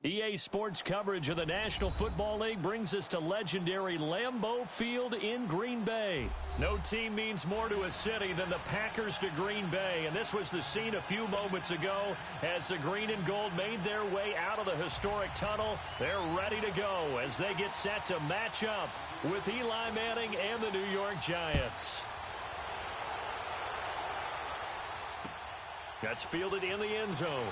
EA Sports coverage of the National Football League brings us to legendary Lambeau Field in Green Bay. No team means more to a city than the Packers to Green Bay, and this was the scene a few moments ago as the green and gold made their way out of the historic tunnel. They're ready to go as they get set to match up with Eli Manning and the New York Giants. That's fielded in the end zone.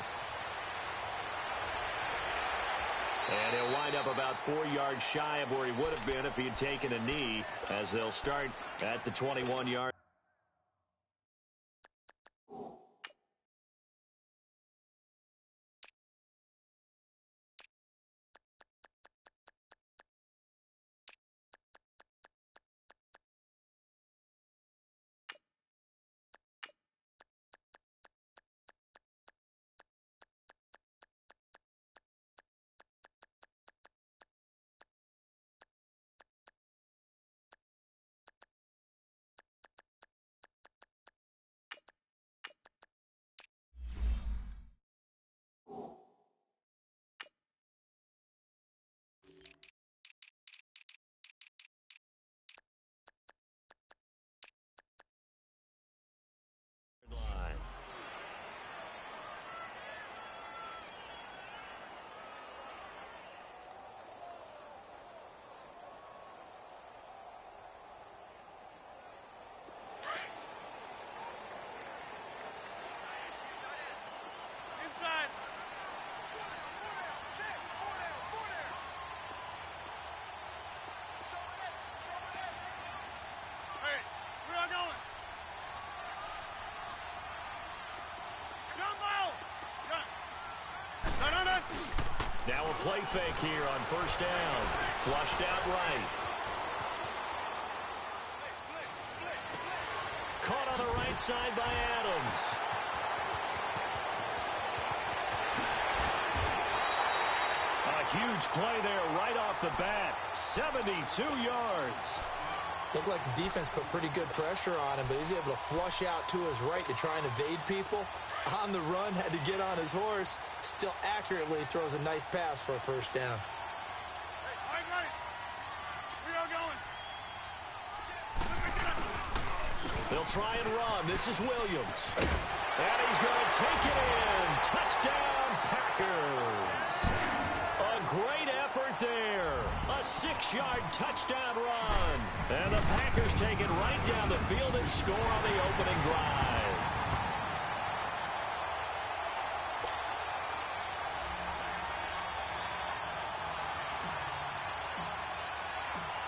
And he'll wind up about 4 yards shy of where he would have been if he had taken a knee, as they'll start at the 21-yard. Now a play fake here on first down. Flushed out right. Caught on the right side by Adams. A huge play there right off the bat. 72 yards. Looked like the defense put pretty good pressure on him, but he's able to flush out to his right to try and evade people. On the run, had to get on his horse. Still accurately throws a nice pass for a first down. Right. We are going. They'll try and run. This is Williams. And he's going to take it in. Touchdown, Packers. A great effort there. A 6-yard touchdown run. And the Packers take it right down the field and score on the opening drive.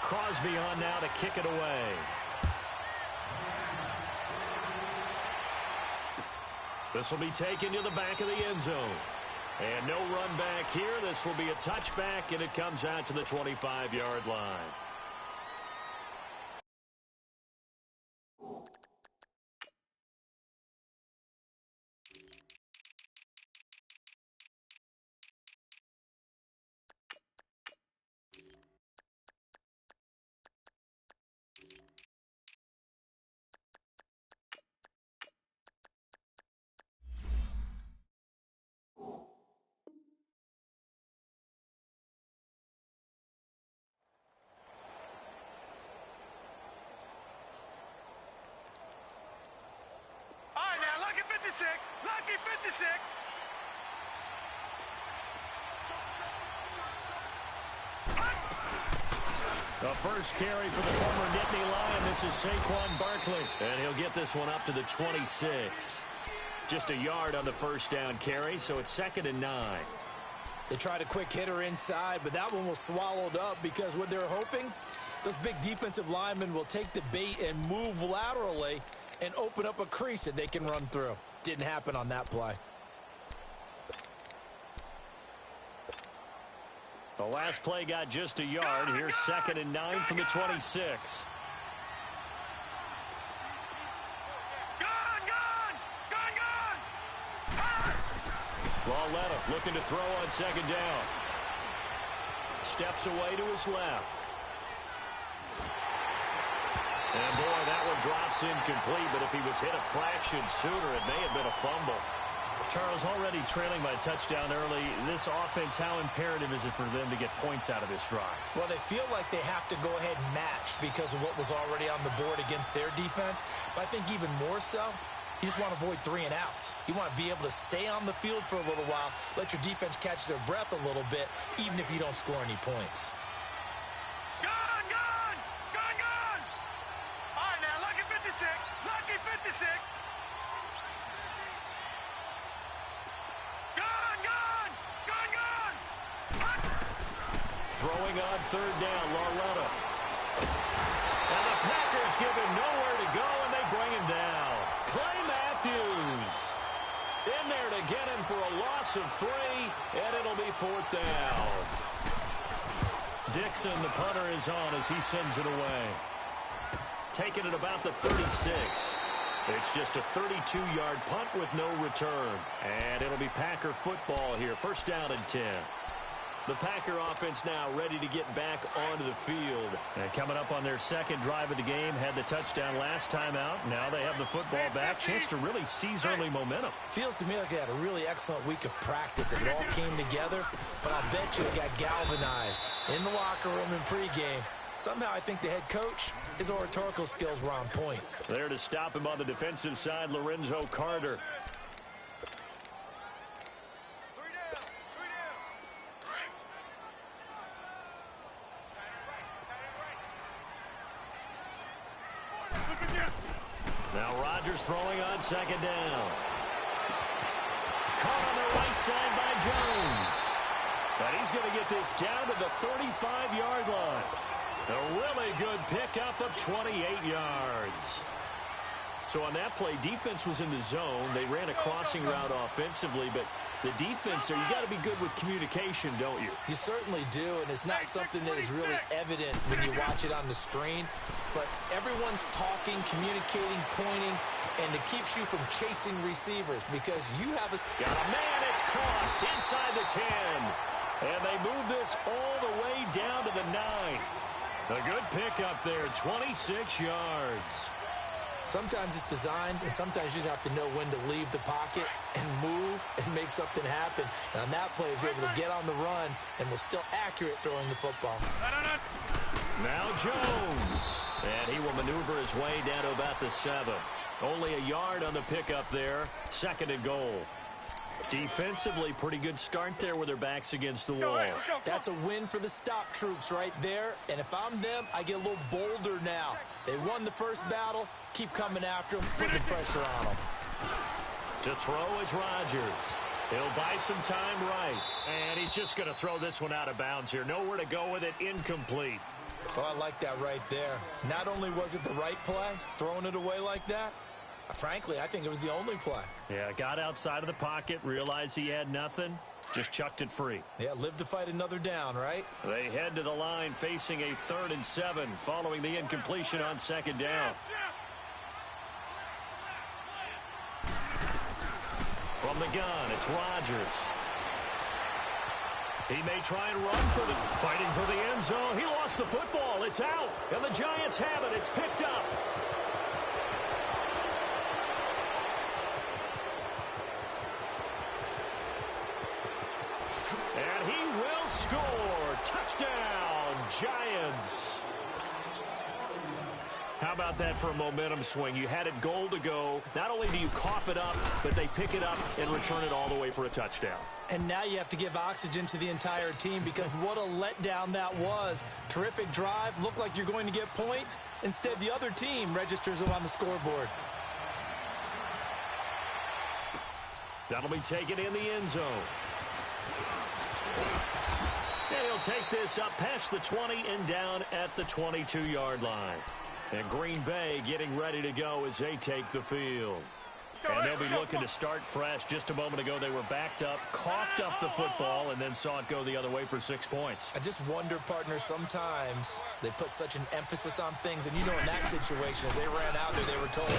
Crosby on now to kick it away. This will be taken to the back of the end zone. And no run back here. This will be a touchback, and it comes out to the 25-yard line. Lucky 56. The first carry for the former Nittany Lion. This is Saquon Barkley. And he'll get this one up to the 26. Just a yard on the first down carry, so it's 2nd and 9. They tried a quick hitter inside, but that one was swallowed up because what they're hoping, those big defensive linemen will take the bait and move laterally and open up a crease that they can run through. Didn't happen on that play. The last play got just a yard. Here's 2nd and 9 from the 26. Lauletta looking to throw on 2nd down. Steps away to his left. And boy, that one drops incomplete, but if he was hit a fraction sooner, it may have been a fumble. Charles, already trailing by a touchdown early. This offense, how imperative is it for them to get points out of this drive? Well, they feel like they have to go ahead and match because of what was already on the board against their defense. But I think even more so, you just want to avoid 3 and outs. You want to be able to stay on the field for a little while, let your defense catch their breath a little bit, even if you don't score any points. Gone, gone! Gone, gone! All right, now, lucky 56. Lucky 56. Gone, gone! Gone, gone! Throwing on third down, Lauletta. And the Packers give him nowhere to go, and they bring him down. Clay Matthews in there to get him for a loss of 3, and it'll be 4th down. Dixon, the punter, is on as he sends it away. Taking it about the 36. It's just a 32-yard punt with no return. And it'll be Packer football here. First down and 10. The Packer offense now ready to get back onto the field. And coming up on their second drive of the game, had the touchdown last time out. Now they have the football back. Chance to really seize early momentum. Feels to me like they had a really excellent week of practice. It all came together, but I'll bet you it got galvanized in the locker room in pregame. Somehow I think the head coach, his oratorical skills were on point. There to stop him on the defensive side, Lorenzo Carter. Now Rodgers throwing on second down. Caught on the right side by Jones. But he's going to get this down to the 35-yard line. A really good pickup of 28 yards. So on that play, defense was in the zone. They ran a crossing route offensively, but the defense there, you got to be good with communication, don't you? You certainly do, and it's not something that is really evident when you watch it on the screen. But everyone's talking, communicating, pointing, and it keeps you from chasing receivers because you have a... Got a man, it's caught inside the 10. And they move this all the way down to the 9. A good pickup there, 26 yards. Sometimes it's designed, and sometimes you just have to know when to leave the pocket and move and make something happen. And on that play, he was able to get on the run and was still accurate throwing the football. Now Jones. And he will maneuver his way down to about the 7. Only a yard on the pickup there. 2nd and goal. Defensively, pretty good start there with their backs against the wall. That's a win for the stop troops right there. And if I'm them, I get a little bolder now. They won the first battle. Keep coming after them. Put the pressure on them. To throw is Rodgers. He'll buy some time right. And he's just going to throw this one out of bounds here. Nowhere to go with it. Incomplete. Oh, I like that right there. Not only was it the right play, throwing it away like that, frankly, I think it was the only play. Yeah, got outside of the pocket, realized he had nothing, just chucked it free. Yeah, live to fight another down, right? They head to the line facing a 3rd and 7 following the incompletion on 2nd down. From the gun, it's Rodgers. He may try and run for the... Fighting for the end zone. He lost the football. It's out. And the Giants have it. It's picked up. And he will score. Touchdown, Giants. How about that for a momentum swing? You had it goal to go. Not only do you cough it up, but they pick it up and return it all the way for a touchdown. And now you have to give oxygen to the entire team because what a letdown that was. Terrific drive. Looked like you're going to get points. Instead, the other team registers them on the scoreboard. That'll be taken in the end zone. And he'll take this up past the 20 and down at the 22-yard line. And Green Bay getting ready to go as they take the field. And they'll be looking to start fresh. Just a moment ago, they were backed up, coughed up the football, and then saw it go the other way for 6 points. I just wonder, partner, sometimes they put such an emphasis on things. And, you know, in that situation, as they ran out there, they were told,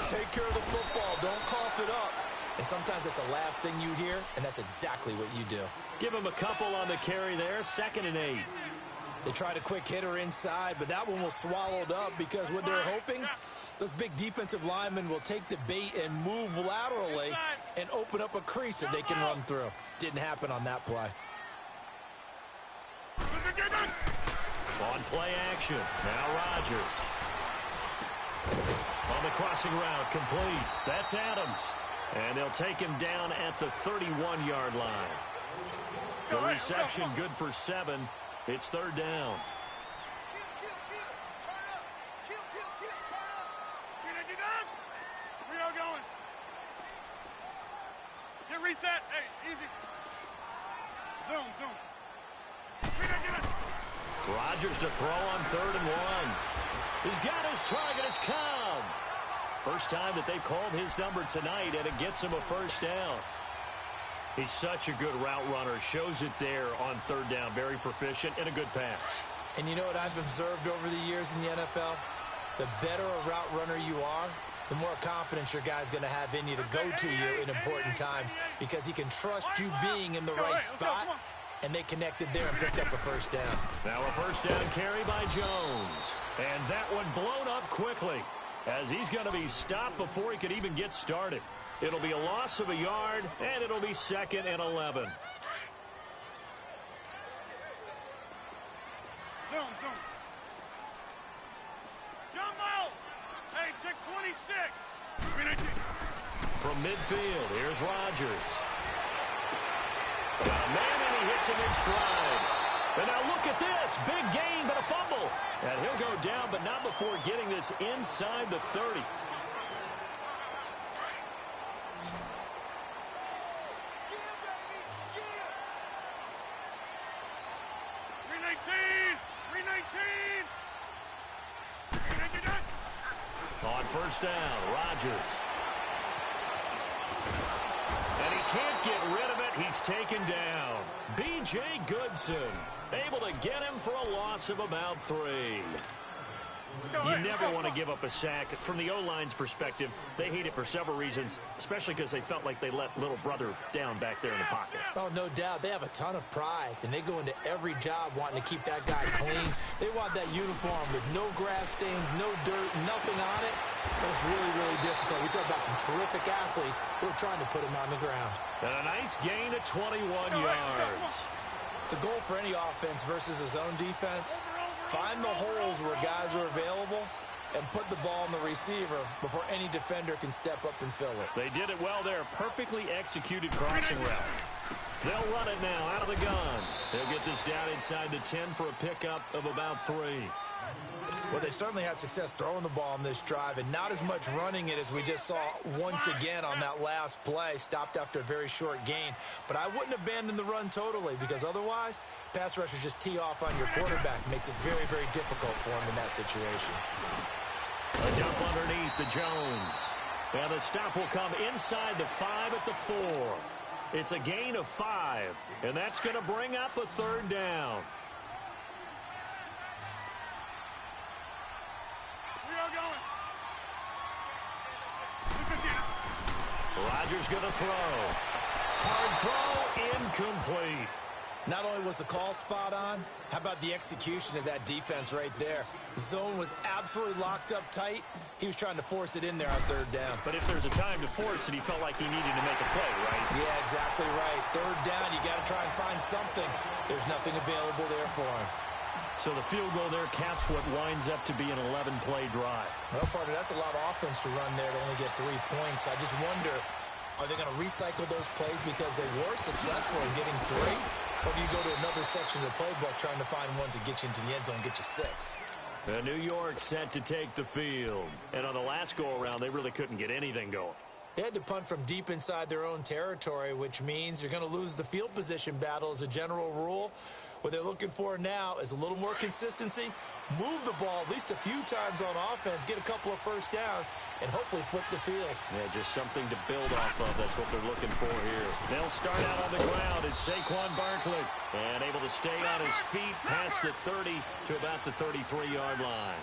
take care of the football, don't cough it up. And sometimes that's the last thing you hear, and that's exactly what you do. Give him a couple on the carry there, 2nd and 8. They tried a quick hitter inside, but that one was swallowed up because what they're hoping, those big defensive linemen will take the bait and move laterally and and open up a crease that they can run through. Didn't happen on that play. On play action. Now Rodgers. On the crossing route, complete. That's Adams. And they'll take him down at the 31-yard line. The reception good for 7. It's third down. Where y'all going? Get reset. Hey, easy. Zoom. Rodgers to throw on 3rd and 1. He's got his target. It's Cobb. First time that they've called his number tonight, and it gets him a first down. He's such a good route runner. Shows it there on 3rd down. Very proficient and a good pass. And you know what I've observed over the years in the NFL? The better a route runner you are, the more confidence your guy's going to have in you to go to you in important times, because he can trust you being in the right spot. And they connected there and picked up a first down. Now a first down carry by Jones. And that one blown up quickly, as he's going to be stopped before he could even get started. It'll be a loss of a yard, and it'll be 2nd and 11. Zoom. Jump out. Hey, check 26. From midfield, here's Rodgers. Got a man, and he hits him in stride. And now look at this. Big gain, but a fumble. And he'll go down, but not before getting this inside the 30. On first down, Rodgers. And he can't get rid of it. He's taken down. B.J. Goodson able to get him for a loss of about 3. You never want to give up a sack. From the O-line's perspective, they hate it for several reasons, especially because they felt like they let little brother down back there in the pocket. Oh, no doubt. They have a ton of pride, and they go into every job wanting to keep that guy clean. They want that uniform with no grass stains, no dirt, nothing on it. But it's really, really difficult. We talk about some terrific athletes who are trying to put him on the ground. And a nice gain of 21 yards. The goal for any offense versus a zone defense, find the holes where guys are available and put the ball in the receiver before any defender can step up and fill it. They did it well there. Perfectly executed crossing route. They'll run it now out of the gun. They'll get this down inside the 10 for a pickup of about 3. Well, they certainly had success throwing the ball on this drive, and not as much running it as we just saw once again on that last play. Stopped after a very short gain. But I wouldn't abandon the run totally, because otherwise, pass rushers just tee off on your quarterback. Makes it very, very difficult for him in that situation. A dump underneath to Jones. And the stop will come inside the 5 at the 4. It's a gain of 5, and that's going to bring up a 3rd down. Rodgers going to throw. Hard throw, incomplete. Not only was the call spot on, how about the execution of that defense right there? The zone was absolutely locked up tight. He was trying to force it in there on 3rd down. But if there's a time to force it, he felt like he needed to make a play, right? Yeah, exactly right. 3rd down, you got to try and find something. There's nothing available there for him. So the field goal there caps what winds up to be an 11-play drive. Well, partner, that's a lot of offense to run there to only get 3 points. I just wonder, are they going to recycle those plays because they were successful in getting 3? Or do you go to another section of the playbook trying to find ones that get you into the end zone and get you 6? New York set to take the field. And on the last go-around, they really couldn't get anything going. They had to punt from deep inside their own territory, which means you're going to lose the field position battle as a general rule. What they're looking for now is a little more consistency, move the ball at least a few times on offense, get a couple of first downs, and hopefully flip the field. Yeah, just something to build off of. That's what they're looking for here. They'll start out on the ground. It's Saquon Barkley. And able to stay on his feet past the 30 to about the 33-yard line.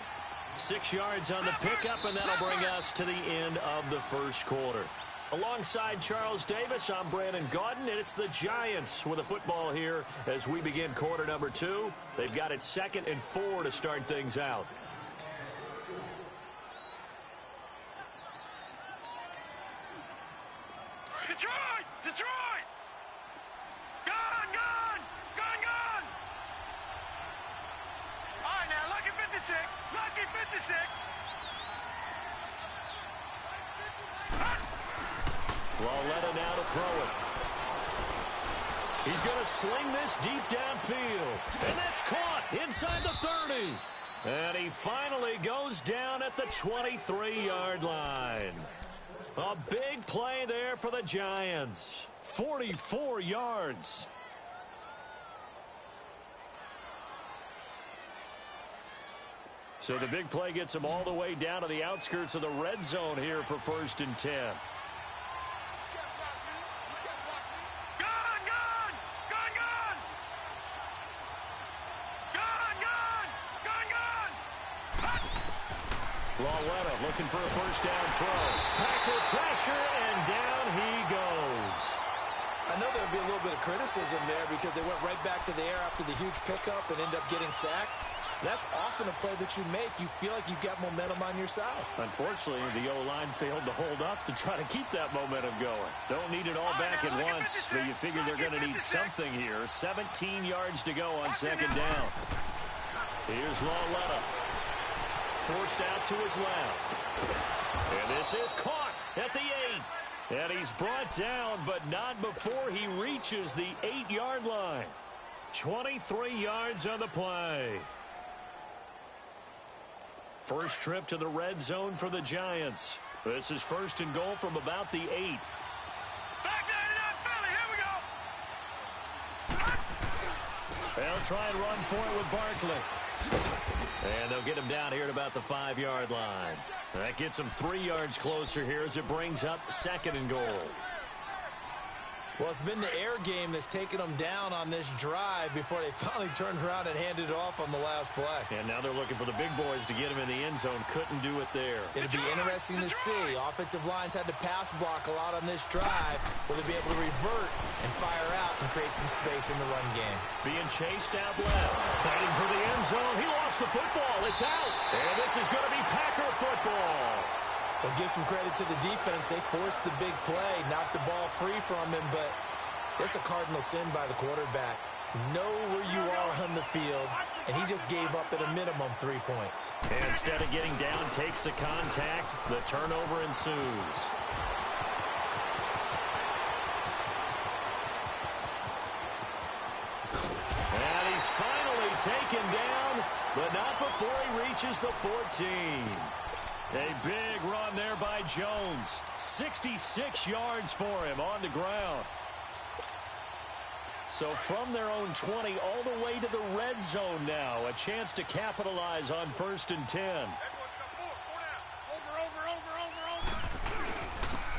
6 yards on the pickup, and that'll bring us to the end of the first quarter. Alongside Charles Davis, I'm Brandon Gaudin, and it's the Giants with a football here as we begin quarter number 2. They've got it 2nd and 4 to start things out. Detroit! Detroit! Gone, gone! Gone, gone! All right, now, lucky 56. Lucky 56. Lauletta now to throw it. He's going to sling this deep downfield. And that's caught inside the 30. And he finally goes down at the 23-yard line. A big play there for the Giants. 44 yards. So the big play gets him all the way down to the outskirts of the red zone here for 1st and 10. Lauletta looking for a first down throw. Packer pressure, and down he goes. I know there'll be a little bit of criticism there because they went right back to the air after the huge pickup and end up getting sacked. That's often a play that you make. You feel like you've got momentum on your side. Unfortunately, the O-line failed to hold up to try to keep that momentum going. Don't need it all back at once, but you figure they're going to need something here. 17 yards to go on 2nd down. Here's Lauletta. Forced out to his left. And this is caught at the 8. And he's brought down, but not before he reaches the 8-yard line. 23 yards on the play. First trip to the red zone for the Giants. This is 1st and goal from about the 8. Back there, Philly. Here we go. They'll try and run for it with Barkley. And they'll get him down here at about the 5-yard line. That gets him 3 yards closer here as it brings up 2nd and goal. Well, it's been the air game that's taken them down on this drive before they finally turned around and handed it off on the last play. And now they're looking for the big boys to get him in the end zone. Couldn't do it there. It'll be interesting to see. Offensive lines had to pass block a lot on this drive. Will they be able to revert and fire out and create some space in the run game? Being chased out left. Fighting for the end zone. He lost the football. It's out. And this is going to be Packer football. We'll give some credit to the defense. They forced the big play, knocked the ball free from him, but it's a cardinal sin by the quarterback. Know where you are on the field, and he just gave up at a minimum 3 points. And instead of getting down, takes the contact. The turnover ensues. And he's finally taken down, but not before he reaches the 14. A big run there by Jones. 66 yards for him on the ground. So from their own 20 all the way to the red zone now. A chance to capitalize on 1st and 10.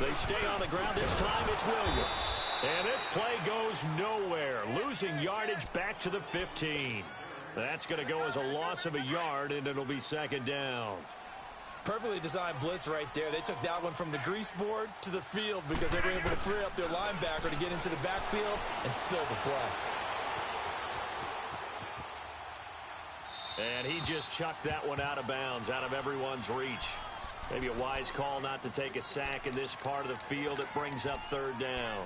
They stay on the ground. This time it's Williams. And this play goes nowhere. Losing yardage back to the 15. That's going to go as a loss of a yard, and it'll be 2nd down. Perfectly designed blitz right there. They took that one from the grease board to the field because they were able to free up their linebacker to get into the backfield and spill the play. And he just chucked that one out of bounds, out of everyone's reach. Maybe a wise call not to take a sack in this part of the field. It brings up 3rd down.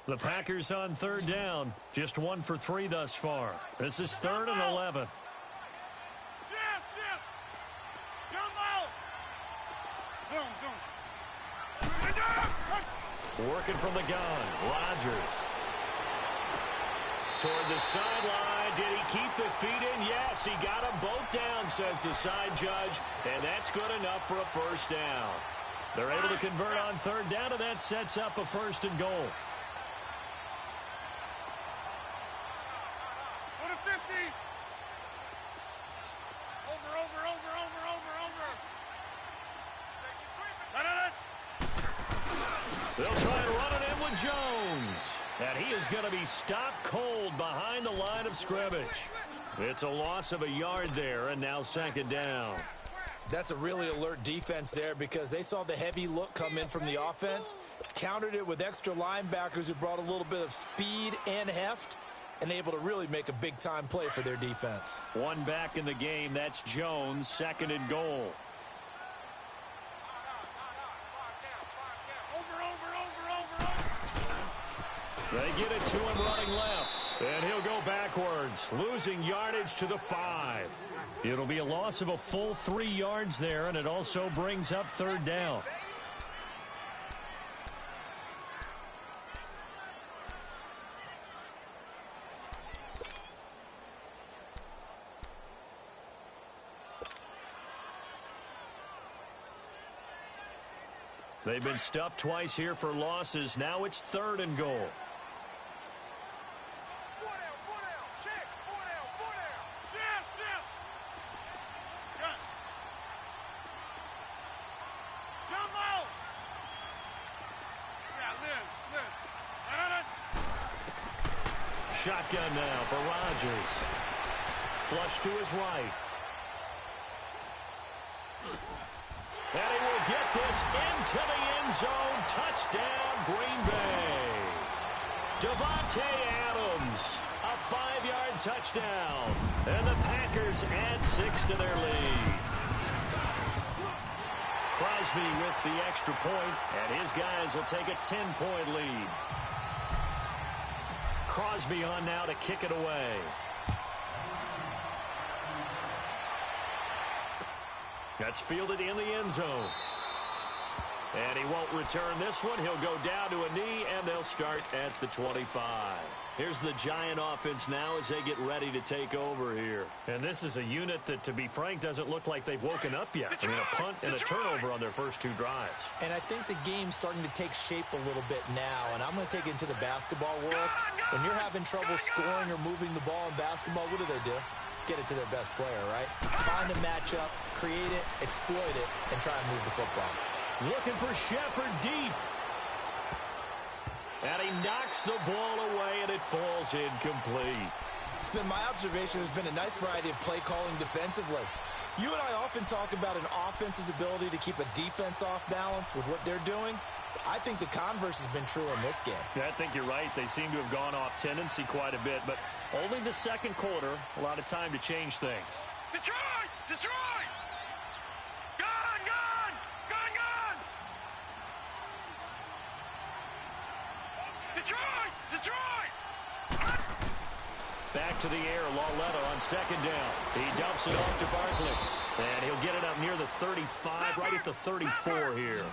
The Packers on 3rd down. Just 1 for 3 thus far. This is 3rd and 11. Working from the gun. Rodgers. Toward the sideline. Did he keep the feet in? Yes, he got them both down, says the side judge. And that's good enough for a 1st down. They're able to convert on 3rd down, and that sets up a 1st and goal. They'll try and run it in with Jones. And he is going to be stopped cold behind the line of scrimmage. It's a loss of a yard there, and now 2nd down. That's a really alert defense there because they saw the heavy look come in from the offense, countered it with extra linebackers who brought a little bit of speed and heft, and able to really make a big-time play for their defense. One back in the game. That's Jones, second and goal. They get it to him running left, and he'll go backwards, losing yardage to the 5. It'll be a loss of a full 3 yards there, and it also brings up third down. They've been stuffed twice here for losses. Now it's third and goal. Shotgun now for Rodgers. Flush to his right. And he will get this into the end zone. Touchdown, Green Bay. Devontae Adams, a 5-yard touchdown. And the Packers add 6 to their lead. Crosby with the extra point, and his guys will take a 10-point lead. Crosby on now to kick it away. That's fielded in the end zone. And he won't return this one. He'll go down to a knee, and they'll start at the 25. Here's the Giant offense now as they get ready to take over here. And this is a unit that, to be frank, doesn't look like they've woken up yet. I mean, a punt and a turnover on their first 2 drives. And I think the game's starting to take shape a little bit now, and I'm going to take it into the basketball world. When you're having trouble scoring or moving the ball in basketball, what do? Get it to their best player, right? Find a matchup, create it, exploit it, and try and move the football. Looking for Shepard deep. And he knocks the ball away, and it falls incomplete. It's been my observation there's been a nice variety of play calling defensively. You and I often talk about an offense's ability to keep a defense off balance with what they're doing. I think the converse has been true in this game. Yeah, I think you're right. They seem to have gone off tendency quite a bit, but only the second quarter, a lot of time to change things. Detroit! Detroit! Gun! Gun! Gun! Gun! Detroit! Detroit! Back to the air, Lauletta on second down. He dumps it off to Barkley, and he'll get it up near the 35, right at the 34 here.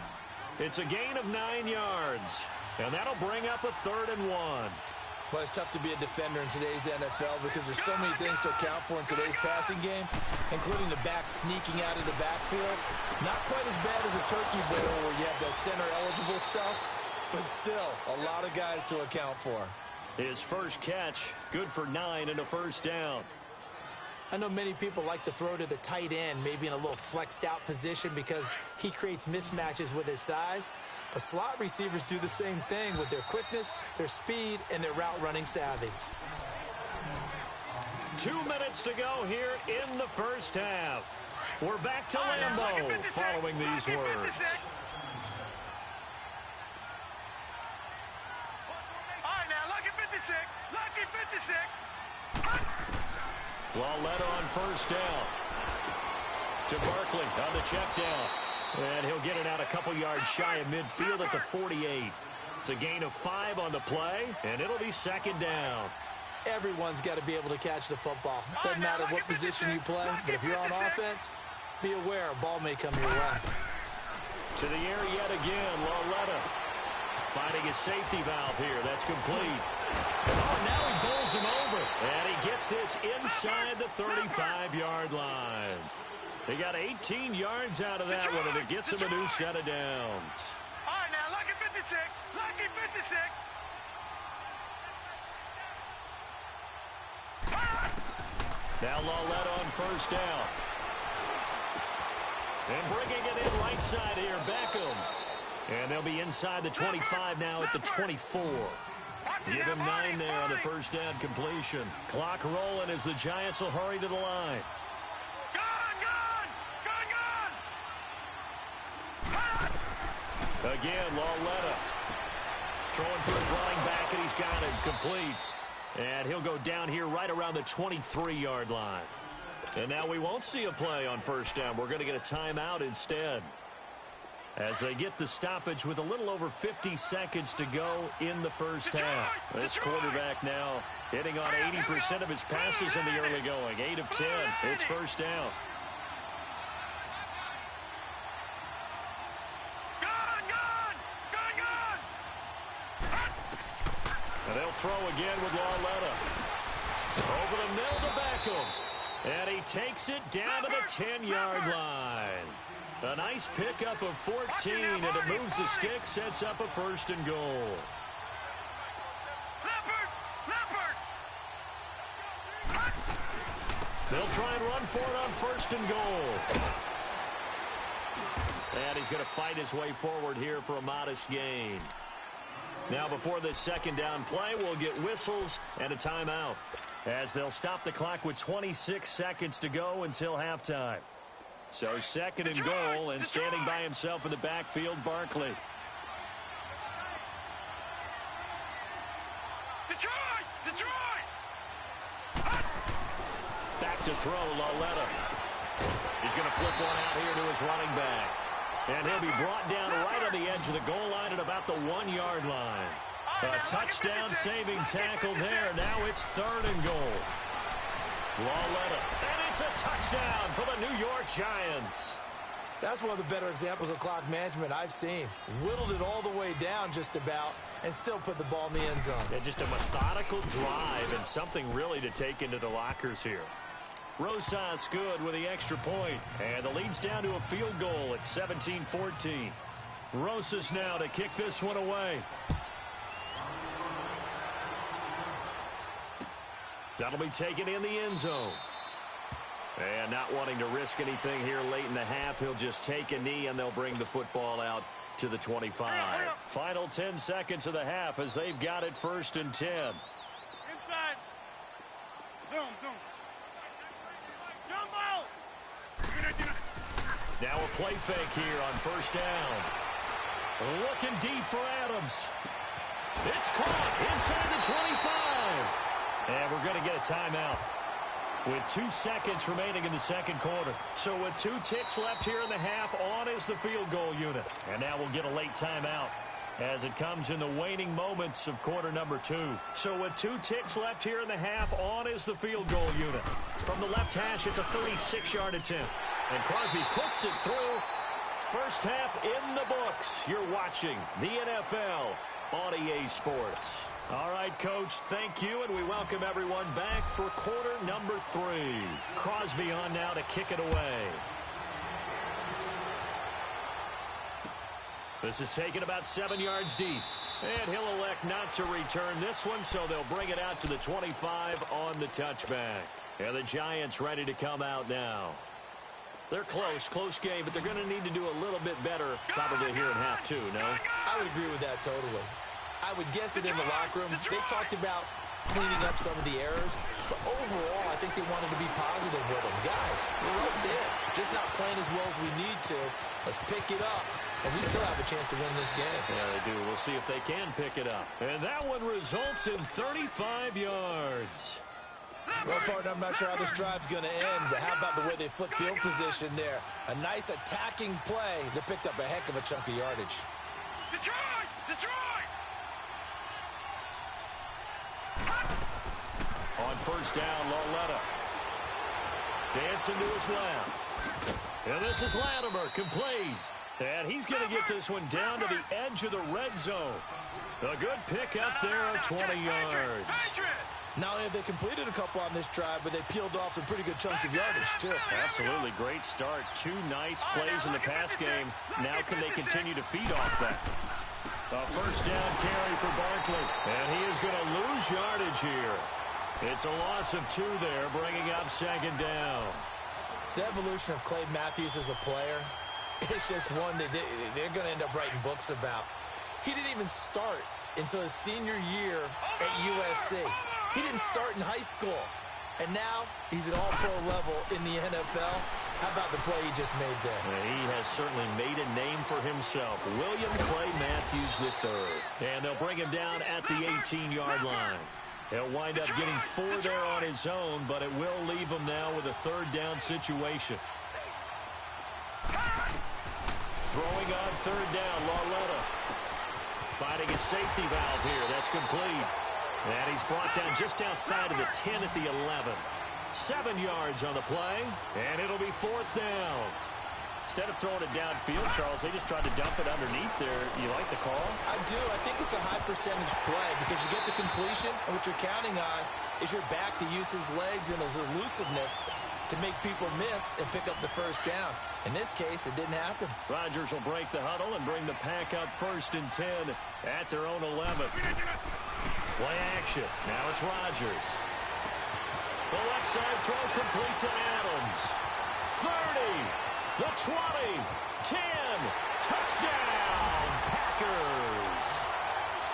It's a gain of 9 yards, and that'll bring up a 3rd and 1. Well, it's tough to be a defender in today's NFL because there's so many things to account for in today's passing game, including the back sneaking out of the backfield. Not quite as bad as a turkey bowl where you have the center-eligible stuff, but still a lot of guys to account for. His first catch, good for 9 and a first down. I know many people like to throw to the tight end, maybe in a little flexed out position because he creates mismatches with his size. But slot receivers do the same thing with their quickness, their speed, and their route running savvy. 2 minutes to go here in the first half. We're back to Lambeau following these words. All right, now, lucky 56. Lucky 56. Lauletta on first down. To Barkley on the check down. And he'll get it out a couple yards shy of midfield at the 48. It's a gain of 5 on the play, and it'll be second down. Everyone's got to be able to catch the football. Doesn't matter what position you play, but if you're on offense, be aware a ball may come your way. To the air yet again, Lauletta finding his safety valve here. That's complete. Oh, and now he bowls him over. And he gets this inside the 35-yard line. They got 18 yards out of that one, and it gets him a new set of downs. All right, now, lucky 56. Lucky 56. Now Lauletta on first down. And bringing it in right side here, Beckham. And they'll be inside the 25 now at the 24. Give him 9 there on the first down completion. Clock rolling as the Giants will hurry to the line. Gun! Gun! Gun! Gun! Again, Lauletta throwing for his running back, and he's got it complete. And he'll go down here right around the 23-yard line. And now we won't see a play on first down. We're going to get a timeout instead, as they get the stoppage with a little over 50 seconds to go in the first half. This quarterback now hitting on 80% of his passes in the early going. 8 of 10. It's first down. And they'll throw again with Lauletta. Over the middle to Beckham. And he takes it down to the 10-yard line. A nice pickup of 14, and it moves the stick, sets up a first and goal. They'll try and run for it on first and goal. And he's going to fight his way forward here for a modest gain. Now before this second down play, we'll get whistles and a timeout, as they'll stop the clock with 26 seconds to go until halftime. So second and goal, and standing by himself in the backfield, Barkley. Detroit! Back to throw, Lauletta. He's going to flip one out here to his running back. And he'll be brought down right on the edge of the goal line at about the 1-yard line. A touchdown-saving tackle there. Now it's third and goal. Lauletta. And it's a touchdown for the New York Giants. That's one of the better examples of clock management I've seen. Whittled it all the way down just about and still put the ball in the end zone. Yeah, just a methodical drive and something really to take into the lockers here. Rosas good with the extra point, and the lead's down to a field goal at 17-14. Rosas now to kick this one away. That'll be taken in the end zone. And not wanting to risk anything here late in the half, he'll just take a knee, and they'll bring the football out to the 25. Final 10 seconds of the half as they've got it first and 10. Inside. Zoom. Jumbo! Now a play fake here on first down. Looking deep for Adams. It's caught inside the 25. And we're going to get a timeout with 2 seconds remaining in the second quarter. So with 2 ticks left here in the half, on is the field goal unit. And now we'll get a late timeout as it comes in the waning moments of quarter number 2. So with 2 ticks left here in the half, on is the field goal unit. From the left hash, it's a 36-yard attempt. And Crosby puts it through. First half in the books. You're watching the NFL on EA Sports. All right, Coach, thank you, and we welcome everyone back for quarter number 3. Crosby on now to kick it away. This is taken about 7 yards deep. And he'll elect not to return this one, so they'll bring it out to the 25 on the touchback. And the Giants ready to come out now. They're close game, but they're going to need to do a little bit better probably here in half 2, no? I would agree with that totally. I would guess it in the locker room. They talked about cleaning up some of the errors, but overall, I think they wanted to be positive with them. Guys, we're right there. Just not playing as well as we need to. Let's pick it up, and we still have a chance to win this game. Yeah, they do. We'll see if they can pick it up. And that one results in 35 yards. Well, partner, I'm not sure how this drive's going to end, but how about the way they flip field position there? A nice attacking play that picked up a heck of a chunk of yardage. Detroit! On first down, Lauletta. Dancing to his left. And this is Latimer, complete. And he's going to get this one down to the edge of the red zone. A good pickup there of 20 yards. Not only have they completed a couple on this drive, but they peeled off some pretty good chunks of yardage, too. Absolutely. Great start. 2 nice plays in the pass game. Now can they continue to feed off that? A first down carry for Barkley. And he is going to lose yardage here. It's a loss of 2 there, bringing up second down. The evolution of Clay Matthews as a player, it's just one that they're going to end up writing books about. He didn't even start until his senior year at USC. He didn't start in high school. And now he's at all-pro level in the NFL. How about the play he just made there? Yeah, he has certainly made a name for himself. William Clay Matthews III. And they'll bring him down at the 18-yard line. He'll wind up getting 4 there on his own, but it will leave him now with a 3rd down situation. Throwing on 3rd down, Lauletta. Finding a safety valve here. That's complete. And he's brought down just outside of the 10 at the 11. 7 yards on the play, and it'll be 4th down. Instead of throwing it downfield, Charles, they just tried to dump it underneath there. You like the call? I do. I think it's a high percentage play because you get the completion, and what you're counting on is your back to use his legs and his elusiveness to make people miss and pick up the 1st down. In this case, it didn't happen. Rodgers will break the huddle and bring the pack up 1st and 10 at their own 11. Play action. Now it's Rodgers. The left side throw complete to Adams. 30. The 20, 10, touchdown, Packers.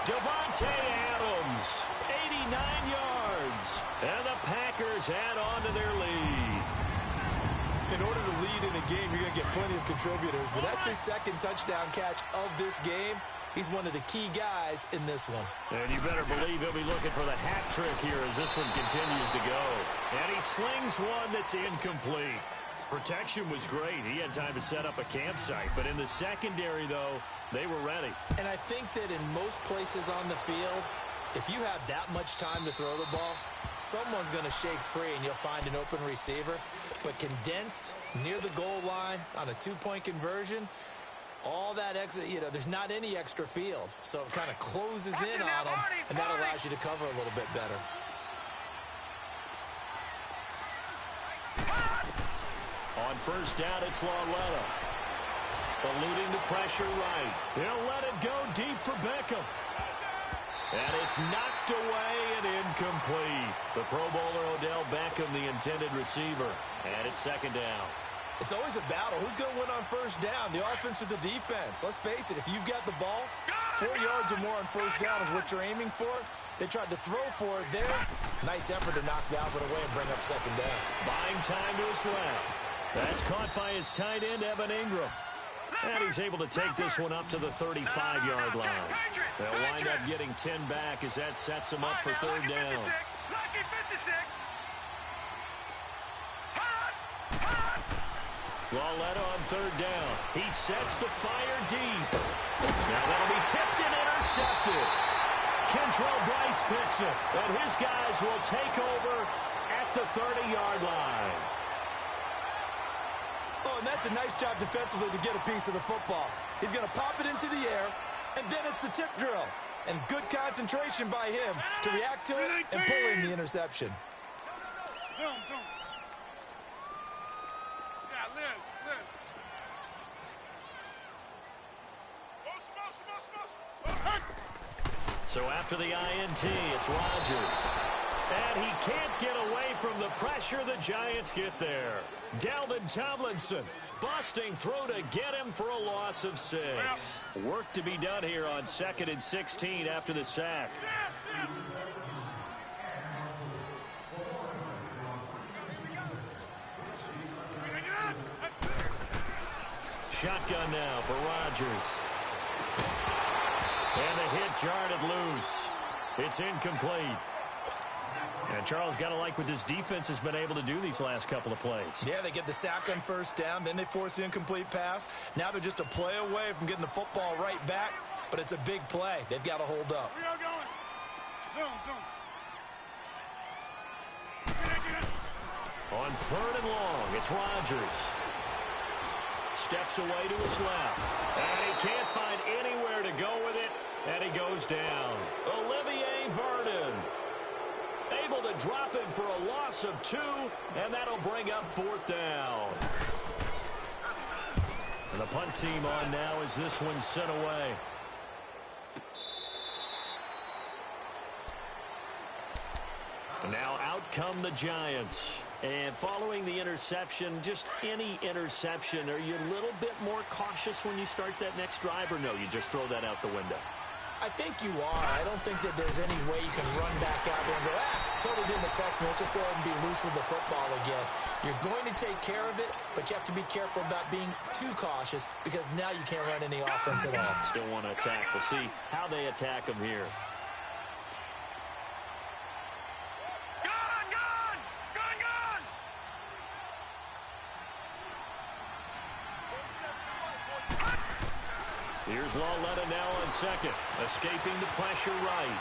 Devontae Adams, 89 yards, and the Packers add on to their lead. In order to lead in a game, you're going to get plenty of contributors, but that's his 2nd touchdown catch of this game. He's one of the key guys in this one. And you better believe he'll be looking for the hat trick here as this one continues to go. And he slings one that's incomplete. Protection was great. He had time to set up a campsite. But in the secondary, though, they were ready. And I think that in most places on the field, if you have that much time to throw the ball, someone's going to shake free and you'll find an open receiver. But condensed near the goal line on a 2-point conversion, all that extra, there's not any extra field. So it kind of closes in on them, and that allows you to cover a little bit better. On 1st down, it's Lauletta. Eluding the pressure right. He'll let it go deep for Beckham. And it's knocked away and incomplete. The Pro Bowler Odell Beckham, the intended receiver. And it's 2nd down. It's always a battle. Who's going to win on 1st down, the offense or the defense? Let's face it, if you've got the ball, 4 yards or more on 1st down is what you're aiming for. They tried to throw for it there. Nice effort to knock that one away and bring up 2nd down. Buying time to his left. That's caught by his tight end, Evan Ingram. And he's able to take this one up to the 35-yard line. They'll wind up getting 10 back as that sets him up for 3rd down. Lauletta on 3rd down. He sets to fire deep. Now that'll be tipped and intercepted. Kentrell Bryce picks it, and his guys will take over at the 30-yard line. Oh, and that's a nice job defensively to get a piece of the football. He's going to pop it into the air, and then it's the tip drill. And good concentration by him to react to it and pull in the interception. So after the INT, it's Rodgers. And he can't get away from the pressure. The Giants get there. Dalvin Tomlinson busting through to get him for a loss of 6. Work to be done here on 2nd and 16 after the sack. Shotgun now for Rodgers. And the hit jarred it loose. It's incomplete. And Charles, got to like what this defense has been able to do these last couple of plays. Yeah, they get the sack on 1st down, then they force the incomplete pass. Now they're just a play away from getting the football right back, but it's a big play. They've got to hold up. We are going. Zone. On 3rd and long, it's Rodgers. Steps away to his left. And he can't find anywhere to go with it, and he goes down. Olivier Vernon able to drop him for a loss of 2, and that'll bring up 4th down. And the punt team on now as this one's sent away. And now out come the Giants. And following the interception, just any interception, are you a little bit more cautious when you start that next drive, or no, you just throw that out the window? I think you are. I don't think that there's any way you can run back out there and go, totally didn't affect me. Let's just go ahead and be loose with the football again. You're going to take care of it, but you have to be careful about being too cautious because now you can't run any offense at all. Still want to attack. We'll see how they attack them here. Here's Lauletta now on second. Escaping the pressure right.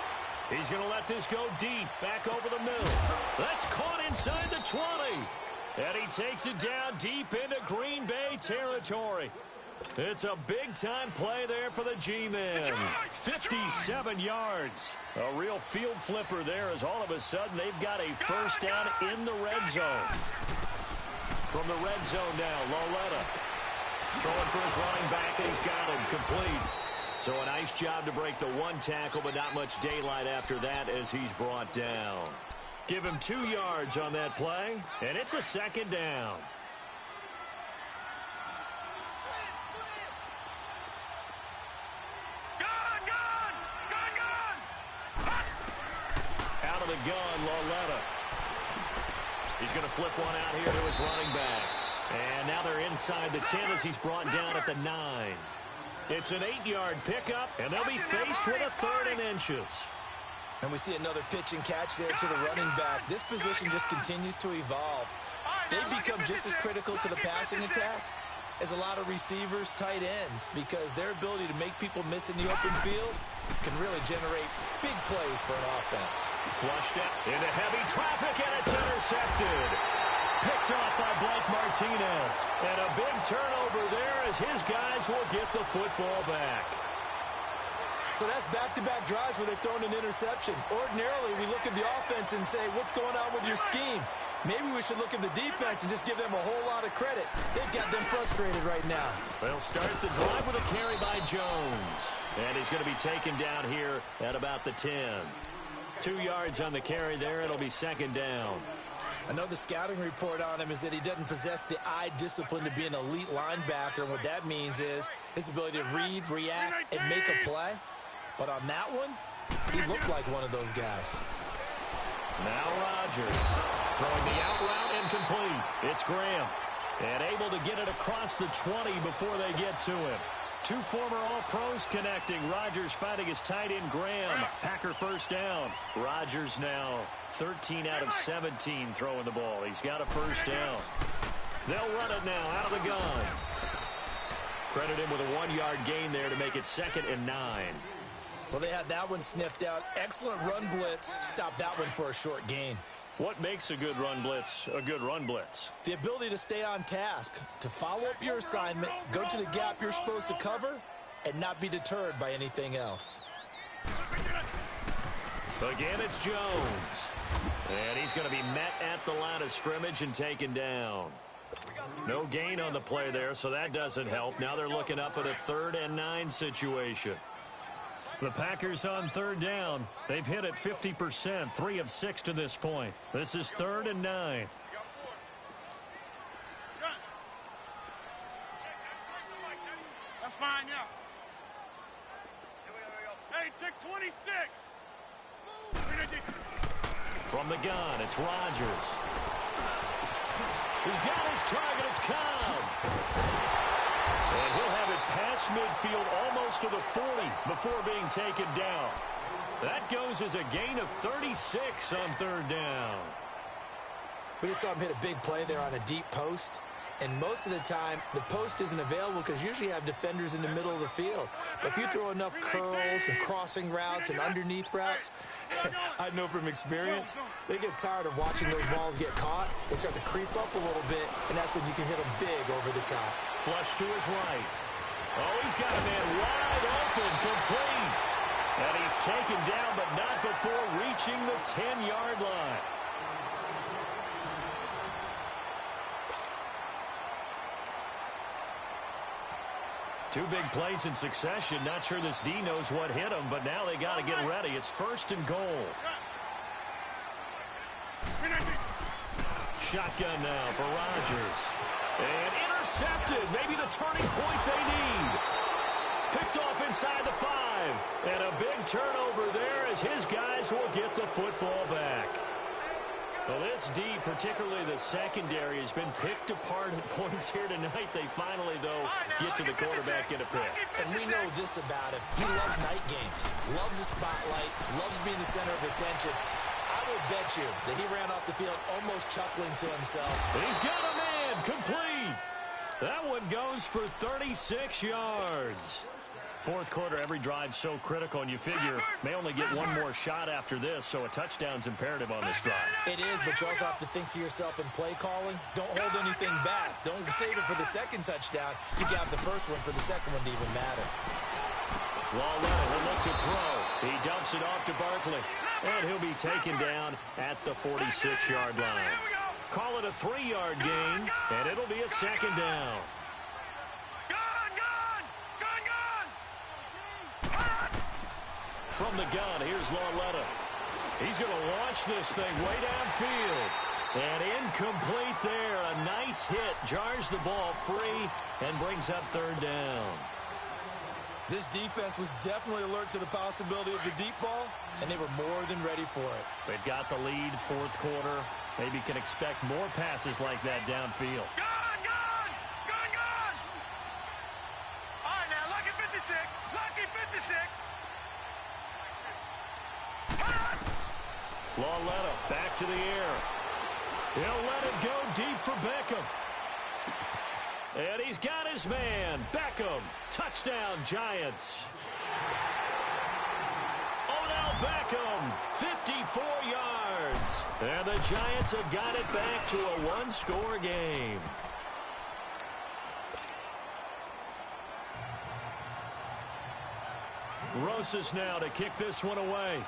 He's going to let this go deep. Back over the middle. That's caught inside the 20. And he takes it down deep into Green Bay territory. It's a big-time play there for the G-men. 57 yards. A real field flipper there as all of a sudden they've got a first down in the red zone. From the red zone now, Lauletta throwing for his running back, and he's got him complete. So a nice job to break the one tackle, but not much daylight after that as he's brought down. Give him 2 yards on that play, and it's a second down. Out of the gun, Lauletta. He's going to flip one out here to his running back. And now they're inside the 10 as he's brought down at the 9. It's an 8-yard pickup, and they'll be faced with a 3rd and inches. And we see another pitch and catch there to the running back. This position just continues to evolve. They become just as critical to the passing attack as a lot of receivers, tight ends, because their ability to make people miss in the open field can really generate big plays for an offense. Flushed out into heavy traffic, and it's intercepted. Picked off by Blake Martinez. And a big turnover there as his guys will get the football back. So that's back-to-back drives where they've thrown an interception. Ordinarily, we look at the offense and say, what's going on with your scheme? Maybe we should look at the defense and just give them a whole lot of credit. They've got them frustrated right now. They'll start the drive with a carry by Jones. And he's going to be taken down here at about the 10. 2 yards on the carry there. It'll be second down. Another scouting report on him is that he doesn't possess the eye discipline to be an elite linebacker. And what that means is his ability to read, react, and make a play. But on that one, he looked like one of those guys. Now Rodgers throwing the out route incomplete. It's Graham. And able to get it across the 20 before they get to him. 2 former All-Pros connecting. Rodgers fighting his tight end Graham. Packer first down. Rodgers now 13 out of 17 throwing the ball. He's got a first down. They'll run it now out of the gun. Credit him with a 1-yard gain there to make it 2nd and 9. Well, they had that one sniffed out. Excellent run blitz. Stopped that one for a short gain. What makes a good run blitz a good run blitz? The ability to stay on task, to follow up your assignment, go to the gap you're supposed to cover, and not be deterred by anything else. Again, it's Jones. And he's going to be met at the line of scrimmage and taken down. No gain on the play there, so that doesn't help. Now they're looking up at a 3rd and 9 situation. The Packers on 3rd down. They've hit it 50%, 3 of 6 to this point. This is 3rd and 9. That's fine, yeah. Hey, check 26. From the gun, it's Rodgers. He's got his target. It's Cobb. And he'll have it past midfield almost to the 40 before being taken down. That goes as a gain of 36 on 3rd down. We just saw him hit a big play there on a deep post. And most of the time, the post isn't available because usually you have defenders in the middle of the field. But if you throw enough curls and crossing routes and underneath routes, I know from experience, they get tired of watching those balls get caught. They start to creep up a little bit, and that's when you can hit them big over the top. Flush to his right. Oh, he's got a man wide open, complete. And he's taken down, but not before reaching the 10-yard line. Two big plays in succession. Not sure this D knows what hit him, but now they got to get ready. It's 1st and goal. Shotgun now for Rodgers. And intercepted. Maybe the turning point they need. Picked off inside the 5. And a big turnover there as his guys will get the football back. Well, this D, particularly the secondary, has been picked apart at points here tonight. They finally, though, get to the quarterback in a pick. And we know this about him. He loves night games, loves the spotlight, loves being the center of attention. I will bet you that he ran off the field almost chuckling to himself. He's got a man complete. That one goes for 36 yards. Fourth quarter, every drive's so critical, and you figure may only get one more shot after this, so a touchdown's imperative on this drive. It is, but you also have to think to yourself in play calling, don't hold anything back. Don't save it for the second touchdown. You got the first one for the second one to even matter. Lawletta will look to throw. He dumps it off to Barkley, and he'll be taken down at the 46-yard line. Call it a 3-yard gain, and it'll be a second down. From the gun, here's Lawletta. He's going to launch this thing way downfield. And incomplete there. A nice hit. Jars the ball free and brings up third down. This defense was definitely alert to the possibility of the deep ball, and they were more than ready for it. They've got the lead, fourth quarter. Maybe can expect more passes like that downfield. Gun! All right, now, lucky 56. Lucky 56. Lawletta back to the air. He'll let it go deep for Beckham. And he's got his man, Beckham. Touchdown, Giants. Odell Beckham, 54 yards. And the Giants have got it back to a one-score game. Rosas now to kick this one away.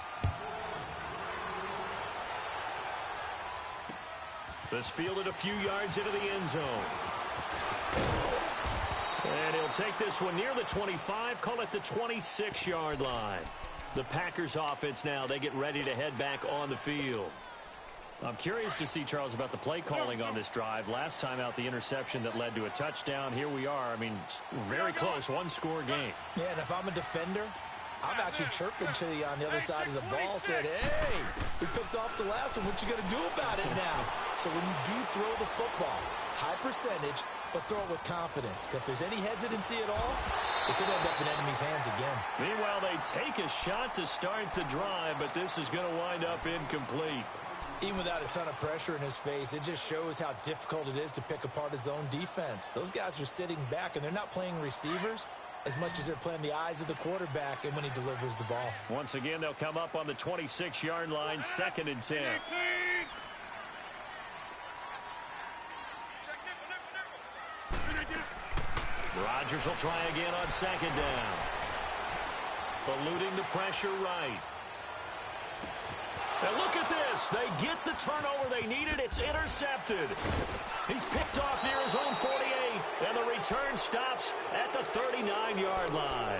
This fielded a few yards into the end zone. And he'll take this one near the 25, call it the 26-yard line. The Packers offense now, they get ready to head back on the field. I'm curious to see, Charles, about the play calling on this drive. Last time out, the interception that led to a touchdown. Here we are. I mean, very close, one-score game. Yeah, and if I'm a defender, I'm actually chirping to you on the other side of the ball, saying, hey, we picked off the last one. What you going to do about it now? So when you do throw the football, high percentage, but throw it with confidence. If there's any hesitancy at all, it could end up in enemy's hands again. Meanwhile, they take a shot to start the drive, but this is going to wind up incomplete. Even without a ton of pressure in his face, it just shows how difficult it is to pick apart his own defense. Those guys are sitting back, and they're not playing receivers as much as they're playing the eyes of the quarterback and when he delivers the ball. Once again, they'll come up on the 26-yard line, 2nd and 10. Rodgers will try again on 2nd down. Eluding the pressure right. And look at this. They get the turnover they needed. It's intercepted. He's picked off near his own 48, and the return stops at the 39-yard line.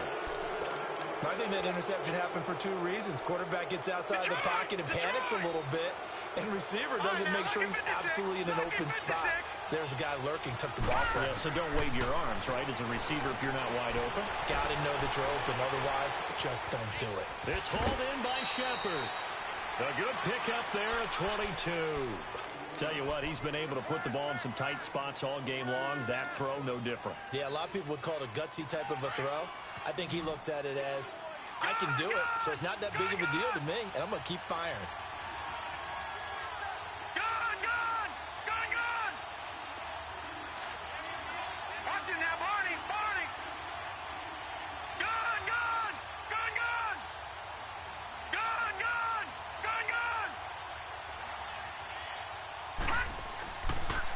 I think that interception happened for two reasons. Quarterback gets outside the pocket and panics a little bit, and receiver doesn't make sure he's absolutely in an open spot. So there's a guy lurking, took the ball from him. Yeah, so don't wave your arms, right, as a receiver if you're not wide open. Got to know that you're open. Otherwise, just don't do it. It's hauled in by Shepard. A good pickup there at 22. Tell you what, he's been able to put the ball in some tight spots all game long. That throw, no different. Yeah, a lot of people would call it a gutsy type of a throw. I think he looks at it as, I can do it, so it's not that big of a deal to me, and I'm going to keep firing. Watch it now, Barney.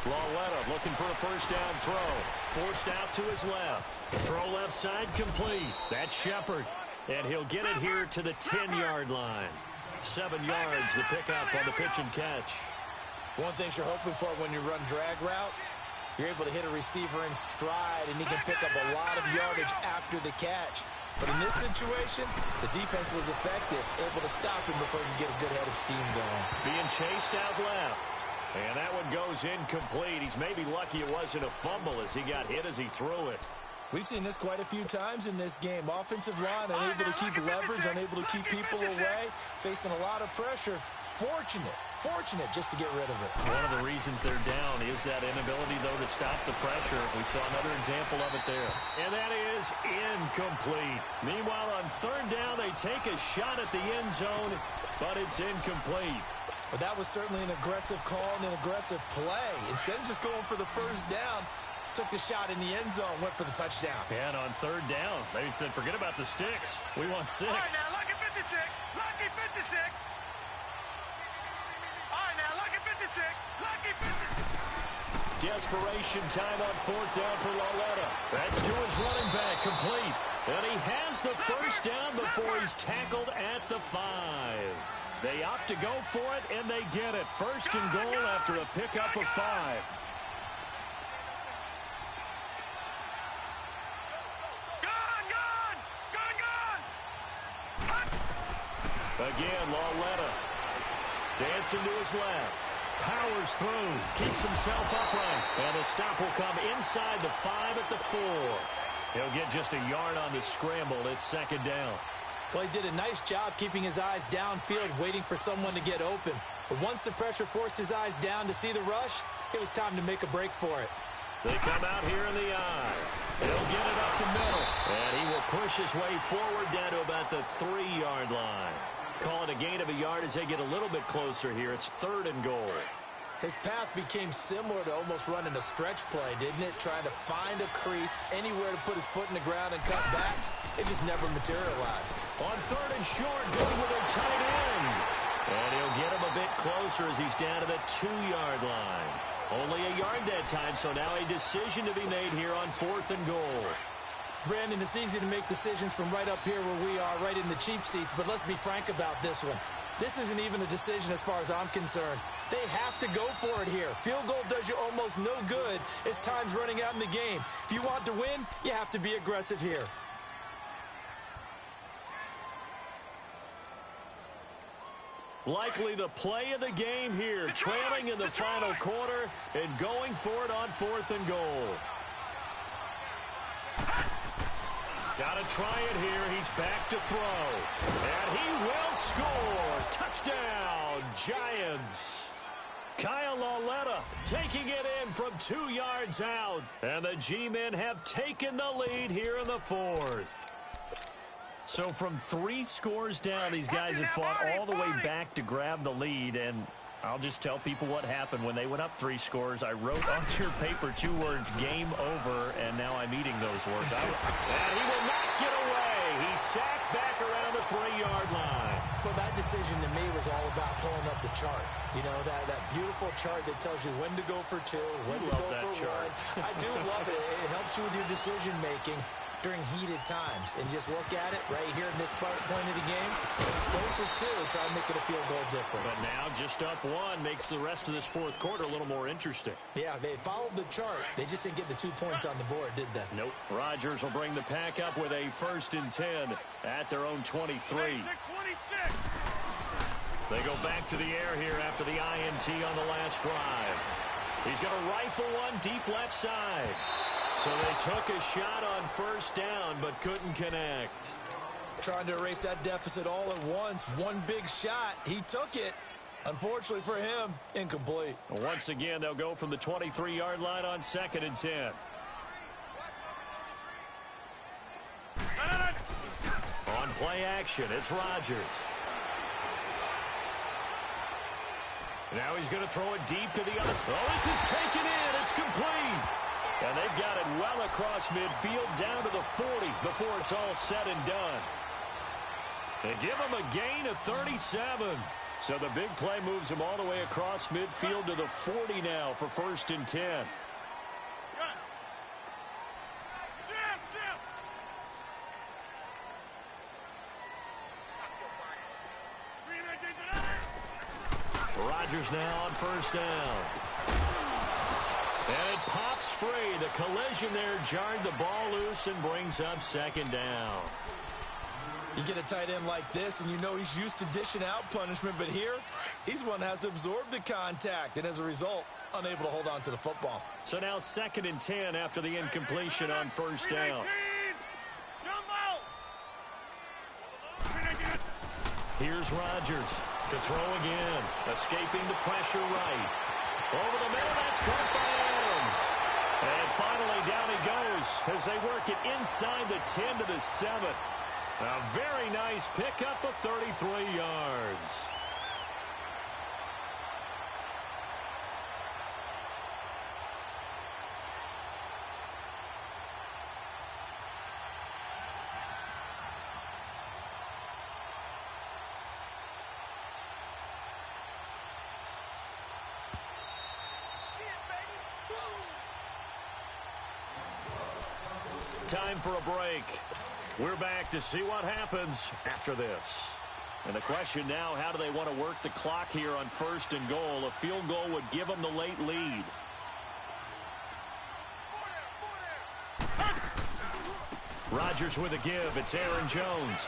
Lawletta looking for a first down throw. Forced out to his left. Throw left side complete. That's Shepard. And he'll get it here to the 10-yard line. 7 yards, the pickup on the pitch and catch. One thing you're hoping for when you run drag routes, you're able to hit a receiver in stride, and he can pick up a lot of yardage after the catch. But in this situation, the defense was effective, able to stop him before he could get a good head of steam going. Being chased out left. And that one goes incomplete. He's maybe lucky it wasn't a fumble as he got hit as he threw it. We've seen this quite a few times in this game. Offensive line unable to keep leverage, unable to keep people away, facing a lot of pressure. Fortunate just to get rid of it. One of the reasons they're down is that inability, though, to stop the pressure. We saw another example of it there. And that is incomplete. Meanwhile, on third down, they take a shot at the end zone, but it's incomplete. But that was certainly an aggressive call and an aggressive play. Instead of just going for the first down, took the shot in the end zone, went for the touchdown. And on third down, they said, forget about the sticks. We want 6. All right, now, lucky 56. Lucky 56. All right, now, lucky 56. Lucky 56. Desperation time on fourth down for Lauletta. That's to his running back, complete. And he has the first down before he's tackled at the 5. They opt to go for it, and they get it. First and goal after a pickup of 5. Again, Lauletta dancing to his left. Powers through. Keeps himself upright. And the stop will come inside the 5 at the 4. He'll get just a yard on the scramble. It's second down. Well, he did a nice job keeping his eyes downfield, waiting for someone to get open. But once the pressure forced his eyes down to see the rush, it was time to make a break for it. They come out here in the eye. He'll get it up the middle. And he will push his way forward down to about the 3-yard line. Call it a gain of a yard as they get a little bit closer here. It's third and goal. His path became similar to almost running a stretch play, didn't it? Trying to find a crease, anywhere to put his foot in the ground and cut back. It just never materialized. On third and short, going with a tight end. And he'll get him a bit closer as he's down to the 2-yard line. Only a yard that time, so now a decision to be made here on fourth and goal. Brandon, it's easy to make decisions from right up here where we are, right in the cheap seats, but let's be frank about this one. This isn't even a decision as far as I'm concerned. They have to go for it here. Field goal does you almost no good as time's running out in the game. If you want to win, you have to be aggressive here. Likely the play of the game here, trailing in the final quarter and going for it on fourth and goal. Got to try it here. He's back to throw. And he will score. Touchdown, Giants. Kyle Lauletta taking it in from 2 yards out. And the G-men have taken the lead here in the fourth. So from 3 scores down, these guys have fought all the way back to grab the lead. And I'll just tell people what happened when they went up 3 scores. I wrote onto your paper 2 words, game over, and now I'm eating those words. And he will not get away. He's sacked back around the 3-yard line. Well, that decision to me was all about pulling up the chart. You know, that beautiful chart that tells you when to go for 2, when to go for 1. I do love it. It helps you with your decision making during heated times. And just look at it right here in this point of the game. Go for 2, try and make it a field goal difference. But now just up 1 makes the rest of this fourth quarter a little more interesting. Yeah, they followed the chart. They just didn't get the 2 points on the board, did they? Nope. Rodgers will bring the pack up with a 1st and 10 at their own 23. 26. They go back to the air here after the INT on the last drive. He's going to rifle one deep left side. So they took a shot on first down, but couldn't connect. Trying to erase that deficit all at once. One big shot. He took it. Unfortunately for him, incomplete. Once again, they'll go from the 23-yard line on 2nd and 10. On play action, it's Rodgers. Now he's going to throw it deep to the other. Oh, this is taken in. It's complete. And they've got it well across midfield down to the 40 before it's all said and done. They give him a gain of 37. So the big play moves him all the way across midfield to the 40 now for 1st and 10. Rodgers now on first down. And it pops free. The collision there jarred the ball loose and brings up 2nd down. You get a tight end like this, and you know he's used to dishing out punishment, but here, he's one that has to absorb the contact, and as a result, unable to hold on to the football. So now 2nd and 10 after the incompletion on first down. Here's Rodgers to throw again, escaping the pressure right. Over the middle, that's caught by Adams. And finally down he goes as they work it inside the 10 to the 7. A very nice pickup of 33 yards. time for a break. We're back to see what happens after this. And the question now, how do they want to work the clock here on 1st and goal? A field goal would give them the late lead. Rodgers with a give. It's Aaron Jones.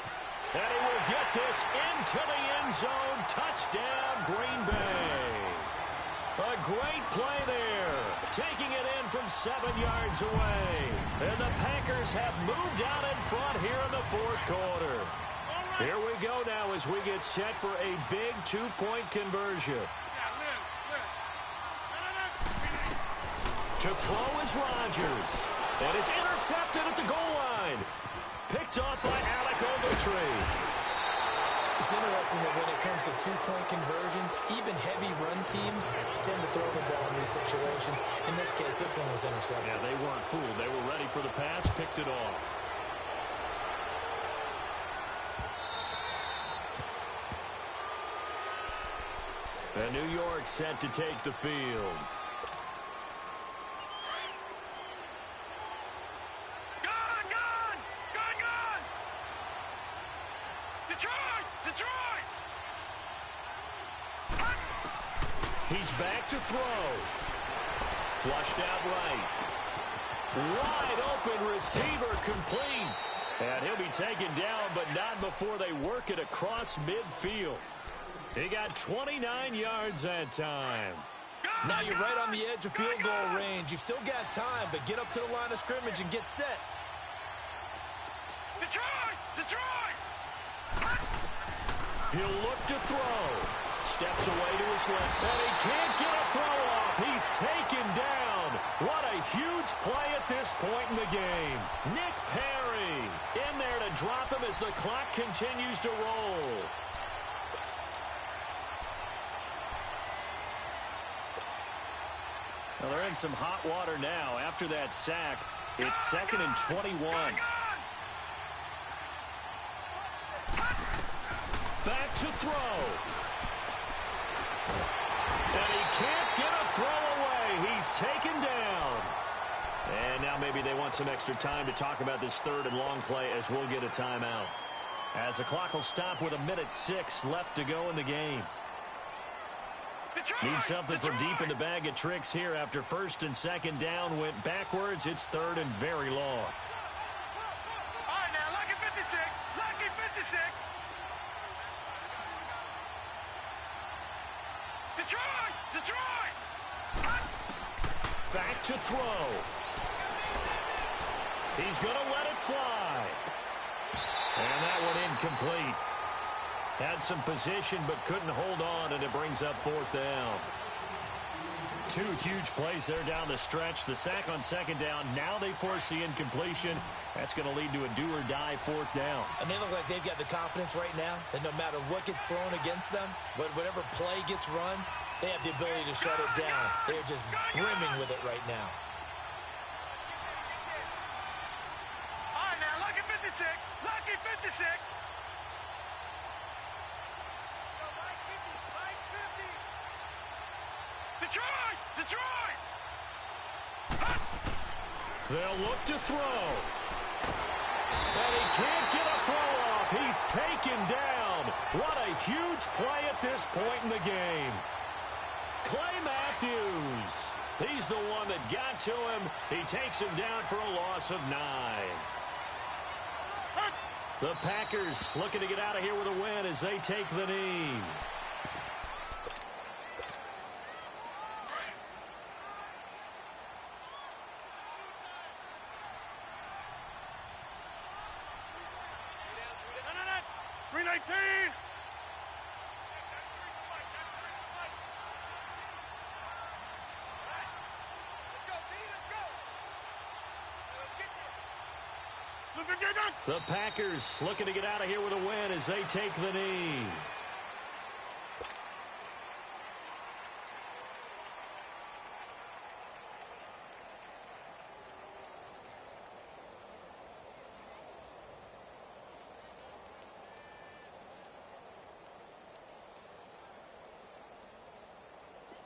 And he will get this into the end zone. Touchdown, Green Bay. A great play there. Taking it in from 7 yards away. And the Packers have moved out in front here in the 4th quarter. Here we go now as we get set for a big 2-point conversion. To throw is Rodgers. And it's intercepted at the goal line. Picked up by Alec Ogletree. It's interesting that when it comes to 2-point conversions, even heavy run teams tend to throw the ball in these situations. In this case, this one was intercepted. Yeah, they weren't fooled. They were ready for the pass, picked it off. And New York set to take the field. He's back to throw. Flushed out right. Wide open receiver complete. And he'll be taken down, but not before they work it across midfield. He got 29 yards that time. Now you're right on the edge of field goal range. You've still got time, but get up to the line of scrimmage and get set. Detroit! He'll look to throw. Steps away to his left. And he can't get a throw off. He's taken down. What a huge play at this point in the game. Nick Perry in there to drop him as the clock continues to roll. Well, they're in some hot water now. After that sack, it's 2nd and 21. Back to throw. And he can't get a throw away. He's taken down. And now maybe they want some extra time to talk about this 3rd and long play as we'll get a timeout. As the clock will stop with 1:06 left to go in the game. Need something from deep in the bag of tricks here after 1st and 2nd down went backwards. It's 3rd and very long. All right, now, lucky 56. Lucky 56. Detroit! Back to throw. He's going to let it fly. And that one incomplete. Had some position but couldn't hold on, and it brings up 4th down. 2 huge plays there down the stretch. The sack on 2nd down. Now they force the incompletion. That's going to lead to a do-or-die 4th down. And they look like they've got the confidence right now that no matter what gets thrown against them, but whatever play gets run, they have the ability to shut it down. They're just brimming with it right now. All right, now, lucky 56. Lucky 56. Detroit! They'll look to throw. And he can't get a throw off. He's taken down. What a huge play at this point in the game. Clay Matthews. He's the one that got to him. He takes him down for a loss of 9. The Packers looking to get out of here with a win as they take the knee. The Packers looking to get out of here with a win as they take the knee.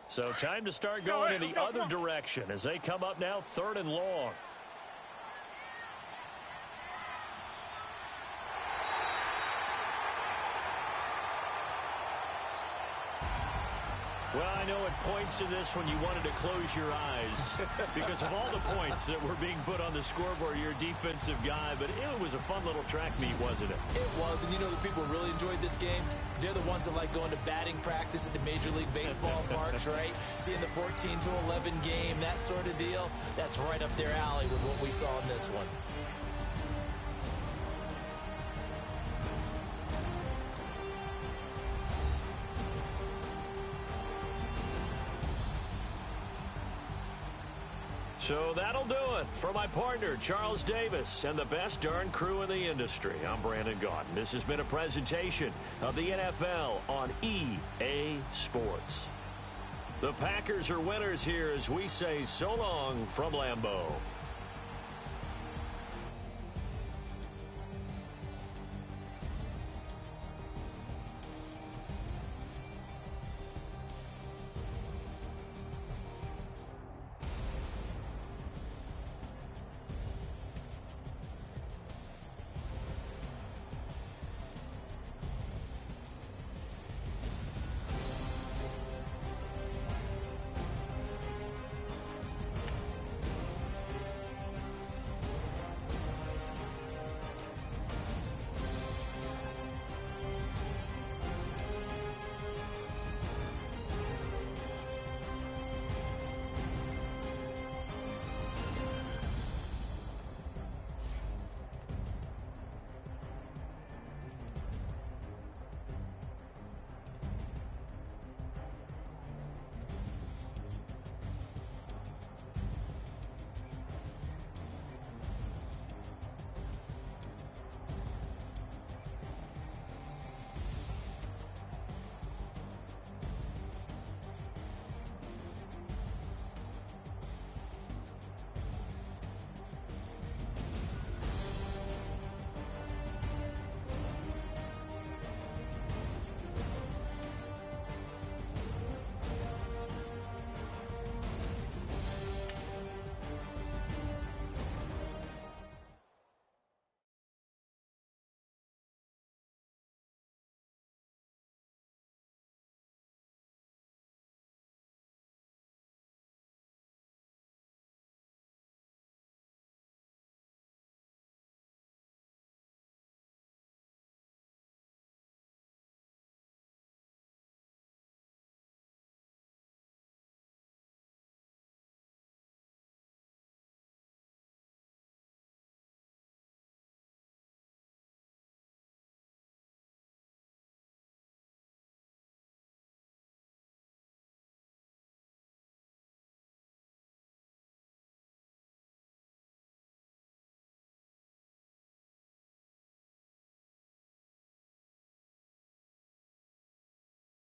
So time to start going in the other direction as they come up now 3rd and long. Well, I know at points in this one you wanted to close your eyes because of all the points that were being put on the scoreboard. You're a defensive guy, but it was a fun little track meet, wasn't it? It was, and you know the people who really enjoyed this game? They're the ones that like going to batting practice at the Major League Baseball parks, right? Seeing the 14-11 game, that sort of deal, that's right up their alley with what we saw in this one. So that'll do it for my partner, Charles Davis, and the best darn crew in the industry. I'm Brandon Gaudin. This has been a presentation of the NFL on EA Sports. The Packers are winners here as we say so long from Lambeau.